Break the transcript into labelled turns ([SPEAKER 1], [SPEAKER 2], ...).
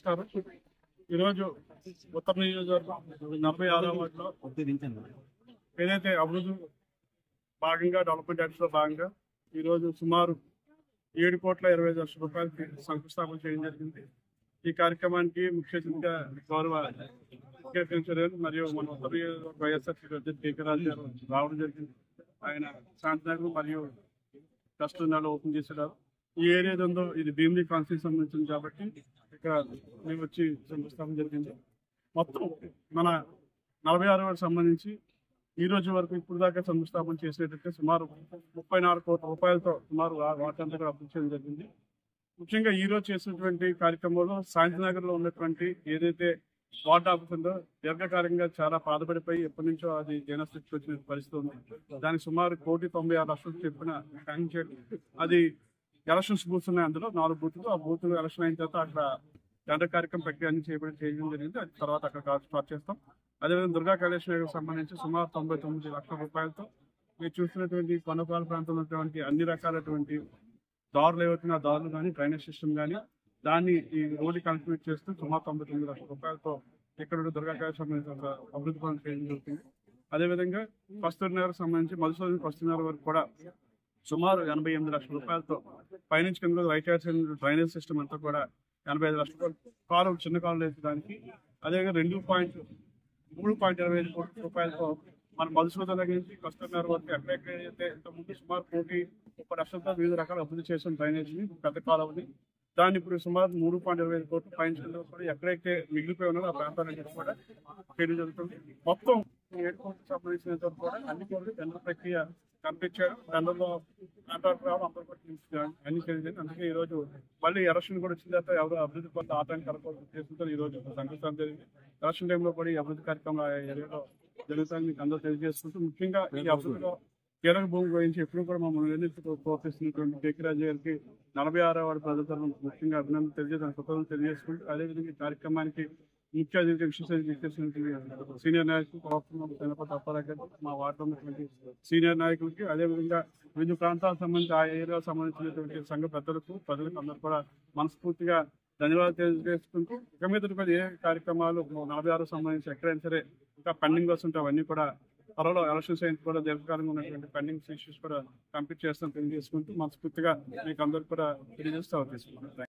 [SPEAKER 1] నమస్కారం. ఈరోజు ఉత్తర నియోజకవర్గం 46వ వార్డులో ఏదైతే అభివృద్ధి భాగంగా డెవలప్మెంట్ యాక్ట్స్లో భాగంగా ఈరోజు సుమారు 7,20,00,000 రూపాయలకి శంకుస్థాపన చేయడం జరిగింది. ఈ కార్యక్రమానికి ముఖ్య అతిథిగా గౌరవ ముఖ్యమంత్రి మరియు మన ఉత్తర నియోజకవర్గ వైఎస్ఆర్సీపీ అధ్యక్షుడు కేకే రాజు గారు రావడం జరిగింది. ఆయన శాంతినగర్ మరియు కష్టంలో ఓపెన్ చేశారు. ఈ ఏరియా ఉందో ఇది భీమిలీ కాన్స్టిట్యూన్సీ సంబంధించింది కాబట్టి ఇక్కడ మేము వచ్చి శంకుస్థాపన జరిగింది. మొత్తం మన 46 వారికి సంబంధించి ఈ రోజు వరకు ఇప్పుడు దాకా శంకుస్థాపన చేసేటట్టు సుమారు 34 కోట్ల రూపాయలతో సుమారు వాటంతా కూడా అభివృద్ధి చేయడం జరిగింది. ముఖ్యంగా ఈ రోజు చేసినటువంటి కార్యక్రమంలో శాంతినగర్ లో ఉన్నటువంటి ఏదైతే వార్డ్ ఆఫీస్ ఉందో దీర్ఘకాలంగా చాలా బాధపడిపోయి ఎప్పటి నుంచో అది జనస్థితికి వచ్చిన పరిస్థితి ఉంది. దానికి సుమారు 1,96,00,000 చెప్పిన ట్యాంక్ చేయడం అది ఎలక్షన్స్ బూత్స్ ఉన్నాయి. అందులో 4 బూత్లు ఆ బూత్లు ఎలక్షన్ అయిన తర్వాత అక్కడ టెండర్ కార్యక్రమం ప్రక్రియ అన్ని చేయడం జరిగింది. అది తర్వాత అక్కడ స్టార్ట్ చేస్తాం. అదేవిధంగా దుర్గా కైలాష్ నగర్ సంబంధించి సుమారు 99 లక్షల రూపాయలతో మీరు చూసినటువంటి కొనపాల ప్రాంతంలో ఉన్నటువంటి అన్ని రకాలటువంటి దారులు ఏవైతున్న దారులు కానీ డ్రైనేజ్ సిస్టమ్ కానీ దాన్ని ఈ రోడ్డు కన్స్ట్రక్ట్ చేస్తూ సుమారు 99 లక్షల రూపాయలతో ఇక్కడ దుర్గా కైలాష్ సంబంధించిన అభివృద్ధి పనులు చేయడం జరుగుతుంది. అదేవిధంగా కస్తూరి నగర్ సంబంధించి మధుసూదన్ కస్తూరి నగర్ వరకు కూడా సుమారు 88 లక్షల రూపాయలతో పైనుంచి కింద right hand side drainage system అంతా కూడా 85 లక్షల కాలువ చిన్న కాలువలు వేసేదానికి అదేవిధంగా 3,25 కోట్ల రూపాయలతో మన మధుసూదన్ దగ్గర నుంచి కస్తూరి నగర్ వరకు ఎక్కడెక్కడైతే ఇంతకుముందు సుమారు 1,30,00,000తో వివిధ రకాల అభివృద్ధి చేసిన డ్రైనేజ్ని పెద్ద కాలువని దాన్ని ఇప్పుడు సుమారు 3,25 కోట్లు పైన కూడా ఎక్కడైతే మిగిలిపోయి ఉన్నారో ఆ ప్రాంతాలన్నీ కూడా చేయడం జరుగుతుంది. మొత్తం 7 కోట్లకు సంబంధించినంత కూడా అన్ని కోట్లు టెండర్ ప్రక్రియ కంప్లీట్ చేయడం టెండర్లో కాంట్రాక్ట్ రావడం అందరూ కూడా అన్ని చేసింది. అందుకే ఈ రోజు మళ్ళీ ఎలక్షన్ కూడా వచ్చిన తర్వాత ఎవరు అభివృద్ధి కొంత ఆటంకం కలగకూడదు చేసుకుంటారు. ఈ రోజు శంకుస్థాపన జరిగింది. ఎలక్షన్ టైంలో కూడా ఈ అభివృద్ధి కార్యక్రమం ఏరియాలో జరుగుతాయని మీకు అందరూ తెలియజేసుకుంటూ ముఖ్యంగా ఈ అభివృద్ధిలో కీలక భూమి గురించి ఎప్పుడు కూడా మమ్మల్ని ప్రోత్సహిస్తున్నటువంటి కేకే రాజు గారికి 46వ వార్డు ప్రజల తరఫున ముఖ్యంగా అభినందన తెలియజేసి కృతజ్ఞతలు తెలియజేసుకుంటూ అదేవిధంగా ఈ కార్యక్రమానికి ముఖ్య అతిథిగా విశేష సీనియర్ నాయకులు తిరుపతి అప్పారావు గారు మా వార్డులో ఉన్నటువంటి సీనియర్ నాయకులకి అదేవిధంగా వివిధ ప్రాంతాలకు సంబంధించి ఆ ఏరియాకు సంబంధించినటువంటి సంఘ పెద్దలకు ప్రజలకు అందరూ కూడా మనస్ఫూర్తిగా ధన్యవాదాలు తెలియజేసుకుంటూ ఇక మీద కూడా ఏ కార్యక్రమాలు 46 సంబంధించి ఎక్కడైనా సరే ఇంకా పెండింగ్ వస్తుంటే అవన్నీ కూడా త్వరలో ఎలక్షన్స్ అయిన కూడా దీర్ఘకాలంగా ఉన్నటువంటి పెండింగ్ ఇష్యూస్ కూడా కంప్లీట్ చేస్తాం తెలియజేసుకుంటూ మనస్ఫూర్తిగా మీకు అందరూ కూడా తెలియజేస్తూ తీసుకుంటాం.